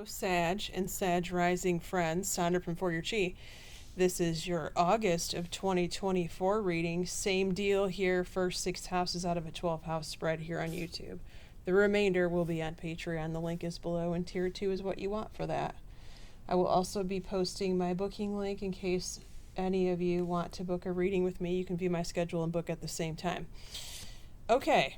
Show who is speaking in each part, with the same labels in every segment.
Speaker 1: Hello, Sag and Sag Rising friends. Sondra from For Your Chi. This is your August of 2024 reading. Same deal here. First 6 houses out of a 12-house spread here on YouTube. The remainder will be on Patreon. The link is below, and Tier 2 is what you want for that. I will also be posting my booking link in case any of you want to book a reading with me. You can view my schedule and book at the same time. Okay,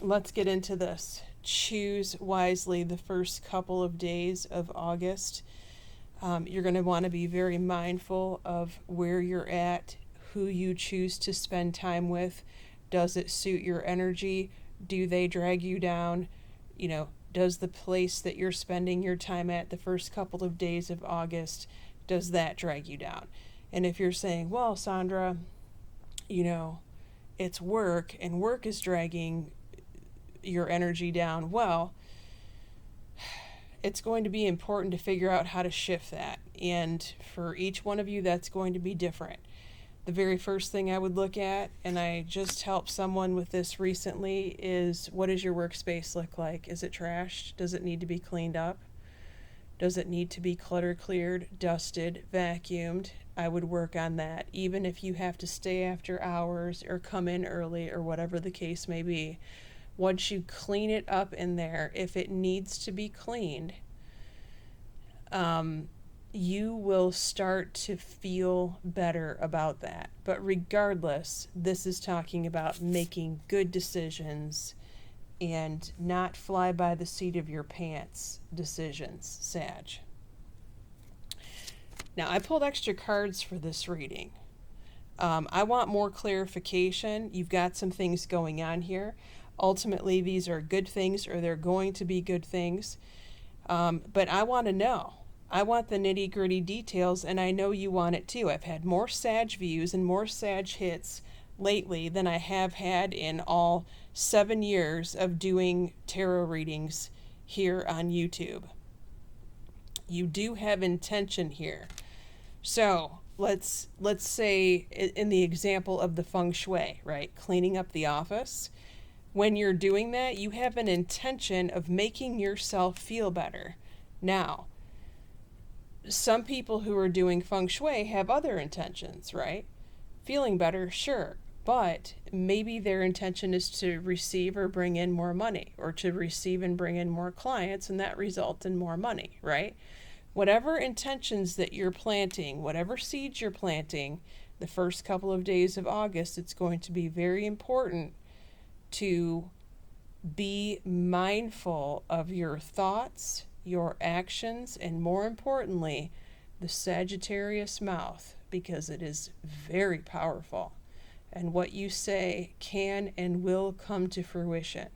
Speaker 1: let's get into this. Choose wisely the first couple of days of August. You're going to want to be very mindful of where you're at, who you choose to spend time with. Does it suit your energy? Do they drag you down? Does the place that you're spending your time at the first couple of days of August, does that drag you down? And if you're saying, well, Sondra, it's work and work is dragging your energy down, well, it's going to be important to figure out how to shift that. And for each one of you, that's going to be different. The very first thing I would look at, and I just helped someone with this recently, is what does your workspace look like? Is it trashed? Does it need to be cleaned up? Does it need to be clutter cleared, dusted, vacuumed? I would work on that, even if you have to stay after hours or come in early or whatever the case may be. Once you clean it up in there, if it needs to be cleaned, you will start to feel better about that. But regardless, this is talking about making good decisions and not fly by the seat of your pants decisions, Sag. Now, I pulled extra cards for this reading. I want more clarification. You've got some things going on here. Ultimately, these are good things, or they're going to be good things. But I want to know. I want the nitty-gritty details, and I know you want it too. I've had more Sag views and more Sag hits lately than I have had in all 7 years of doing tarot readings here on YouTube. You do have intention here. So let's say in the example of the feng shui, right? Cleaning up the office. When you're doing that, you have an intention of making yourself feel better. Now, some people who are doing feng shui have other intentions, right? Feeling better, sure, but maybe their intention is to receive or bring in more money, or to receive and bring in more clients, and that results in more money, right? Whatever intentions that you're planting, whatever seeds you're planting, the first couple of days of August, it's going to be very important to be mindful of your thoughts, your actions, and more importantly, the Sagittarius mouth, because it is very powerful. And what you say can and will come to fruition.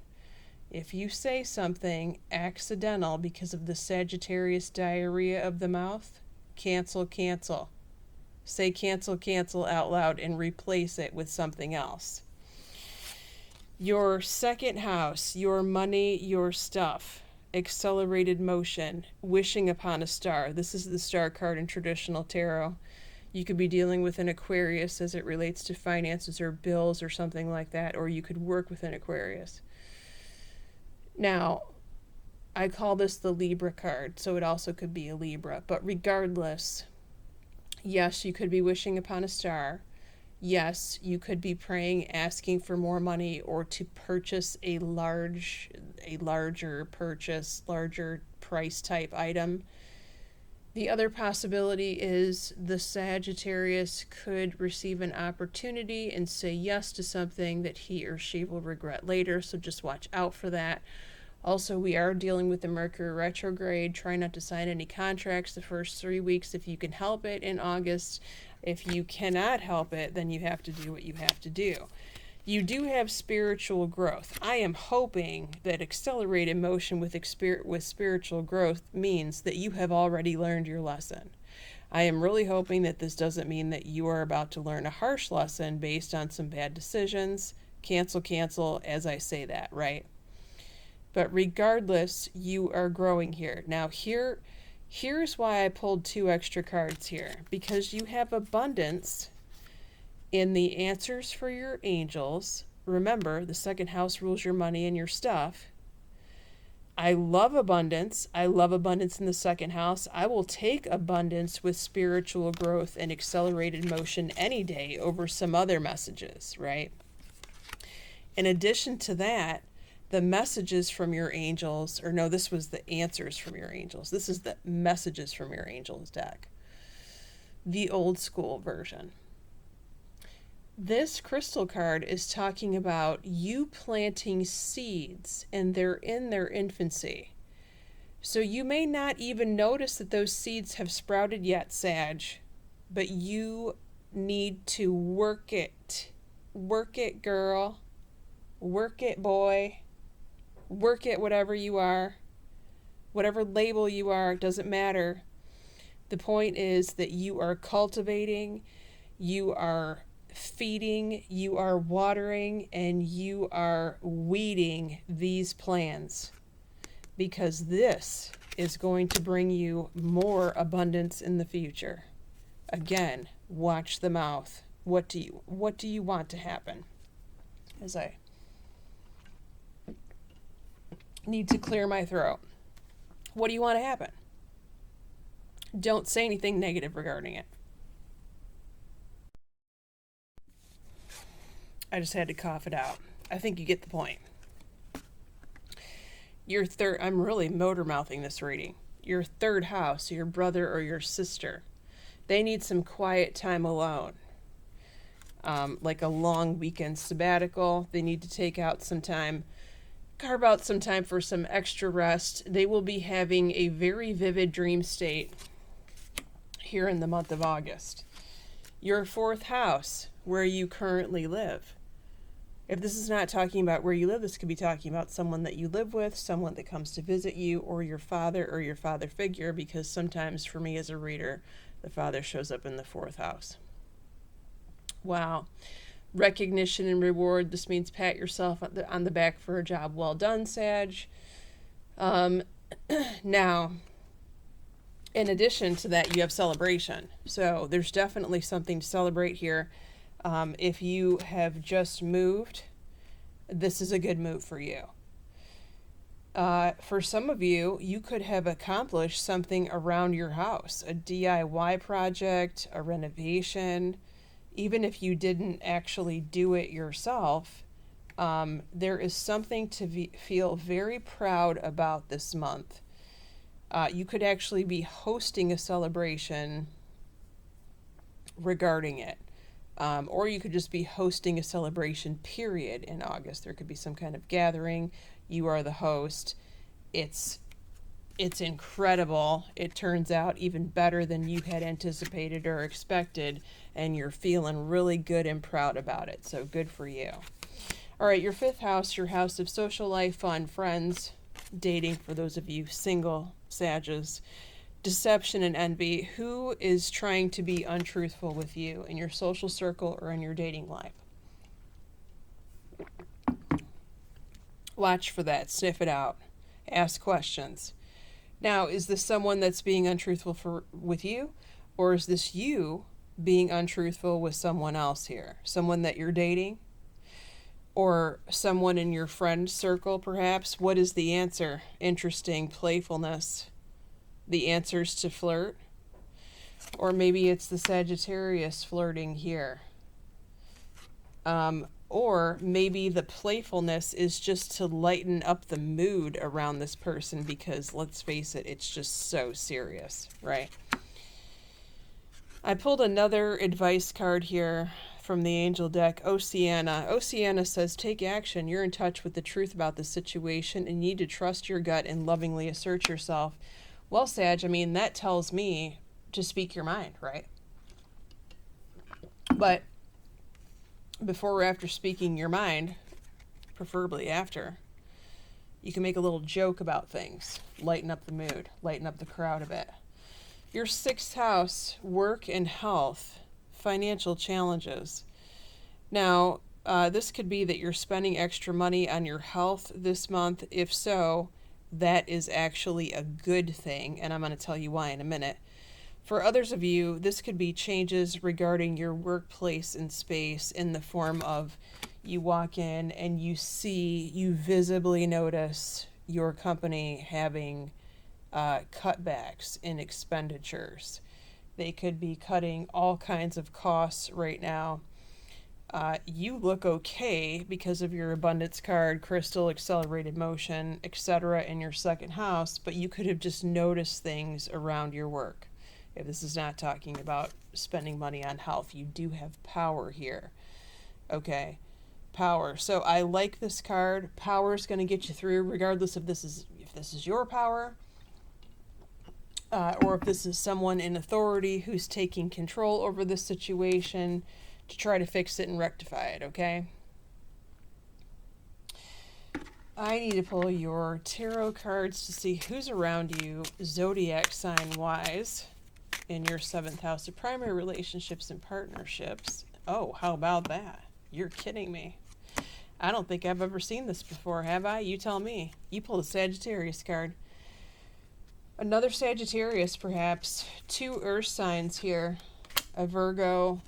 Speaker 1: If you say something accidental because of the Sagittarius diarrhea of the mouth, cancel, cancel. Say cancel, cancel out loud and replace it with something else. Your second house, your money, your stuff, accelerated motion, wishing upon a star. This is the star card in traditional tarot. You could be dealing with an Aquarius as it relates to finances or bills or something like that, or you could work with an Aquarius. Now, I call this the Libra card, so it also could be a Libra. But regardless, yes, you could be wishing upon a star. Yes, you could be praying, asking for more money, or to purchase a larger purchase, larger price type item. The other possibility is the Sagittarius could receive an opportunity and say yes to something that he or she will regret later, so just watch out for that. Also, we are dealing with the Mercury retrograde. Try not to sign any contracts the first 3 weeks if you can help it in August. If you cannot help it, then you have to do what you have to do. You do have spiritual growth. I am hoping that accelerated motion with spiritual growth means that you have already learned your lesson. I am really hoping that this doesn't mean that you are about to learn a harsh lesson based on some bad decisions. Cancel, cancel, as I say that, right? But regardless, you are growing here. Now, here's why I pulled 2 extra cards here. Because you have abundance in the answers for your angels. Remember, the second house rules your money and your stuff. I love abundance. I love abundance in the second house. I will take abundance with spiritual growth and accelerated motion any day over some other messages, right? In addition to that, the messages from your angels, or no, this was the answers from your angels. This is the messages from your angels deck, the old school version. This crystal card is talking about you planting seeds, and they're in their infancy. So you may not even notice that those seeds have sprouted yet, Sag, but you need to work it. Work it, girl. Work it, boy. Work it, whatever you are. Whatever label you are, it doesn't matter. The point is that you are cultivating, you are feeding, you are watering, and you are weeding these plans, because this is going to bring you more abundance in the future. Again, watch the mouth. What do you want to happen? As I need to clear my throat. What do you want to happen? Don't say anything negative regarding it. I just had to cough it out. I think you get the point. Your third, I'm really motor mouthing this reading. Your third house, your brother or your sister, they need some quiet time alone. Like a long weekend sabbatical. They need to take out some time, carve out some time for some extra rest. They will be having a very vivid dream state here in the month of August. Your fourth house, where you currently live. If this is not talking about where you live, this could be talking about someone that you live with, someone that comes to visit you, or your father figure, because sometimes for me as a reader, the father shows up in the fourth house. Wow. Recognition and reward. This means pat yourself on the back for a job well done, Sag. Now, in addition to that, you have celebration. So there's definitely something to celebrate here. If you have just moved, this is a good move for you. For some of you, you could have accomplished something around your house, a DIY project, a renovation. Even if you didn't actually do it yourself, there is something to feel very proud about this month. You could actually be hosting a celebration regarding it. Or you could just be hosting a celebration period in August. There could be some kind of gathering. You are the host. It's incredible. It turns out even better than you had anticipated or expected, and you're feeling really good and proud about it. So good for you. All right, your fifth house, your house of social life, fun, friends, dating for those of you single Sages, deception and envy. Who is trying to be untruthful with you in your social circle or in your dating life? Watch for that. Sniff it out. Ask questions. Now, is this someone that's being untruthful with you? Or is this you being untruthful with someone else here? Someone that you're dating? Or someone in your friend circle, perhaps? What is the answer? Interesting. Playfulness. The answers to flirt? Or maybe it's the Sagittarius flirting here. Or maybe the playfulness is just to lighten up the mood around this person, because let's face it, it's just so serious, right? I pulled another advice card here from the angel deck, Oceana. Oceana says, take action. You're in touch with the truth about the situation and you need to trust your gut and lovingly assert yourself. Well, Sag, I mean, that tells me to speak your mind, right? But before or after speaking your mind, preferably after, you can make a little joke about things, lighten up the mood, lighten up the crowd a bit. Your sixth house, work and health, financial challenges. Now, this could be that you're spending extra money on your health this month. If so, that is actually a good thing, and I'm going to tell you why in a minute. For others of you, this could be changes regarding your workplace and space in the form of you walk in and you visibly notice your company having cutbacks in expenditures. They could be cutting all kinds of costs right now. You look okay because of your abundance card, crystal, accelerated motion, etc. in your second house, but you could have just noticed things around your work. If this is not talking about spending money on health, you do have power here. Okay, power. So I like this card. Power is going to get you through, regardless if this is your power, or if this is someone in authority who's taking control over this situation to try to fix it and rectify it, okay? I need to pull your tarot cards to see who's around you, zodiac sign-wise, in your 7th house of primary relationships and partnerships. Oh, how about that? You're kidding me. I don't think I've ever seen this before, have I? You tell me. You pulled a Sagittarius card. Another Sagittarius, perhaps. 2 earth signs here. A Virgo,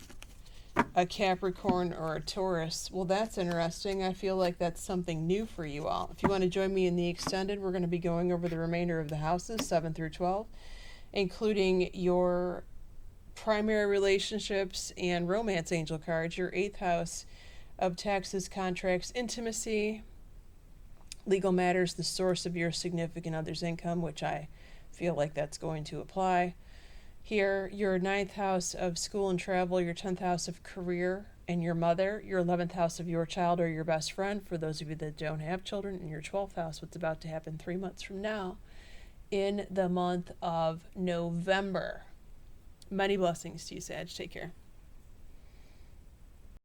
Speaker 1: a Capricorn, or a Taurus. Well, that's interesting. I feel like that's something new for you all. If you want to join me in the extended, we're going to be going over the remainder of the houses, 7 through 12, including your primary relationships and romance angel cards, your 8th house of taxes, contracts, intimacy, legal matters, the source of your significant other's income, which I feel like that's going to apply. Here, your 9th house of school and travel, your 10th house of career and your mother, your 11th house of your child or your best friend, for those of you that don't have children, and your 12th house, what's about to happen 3 months from now in the month of November. Many blessings to you, Sag. Take care.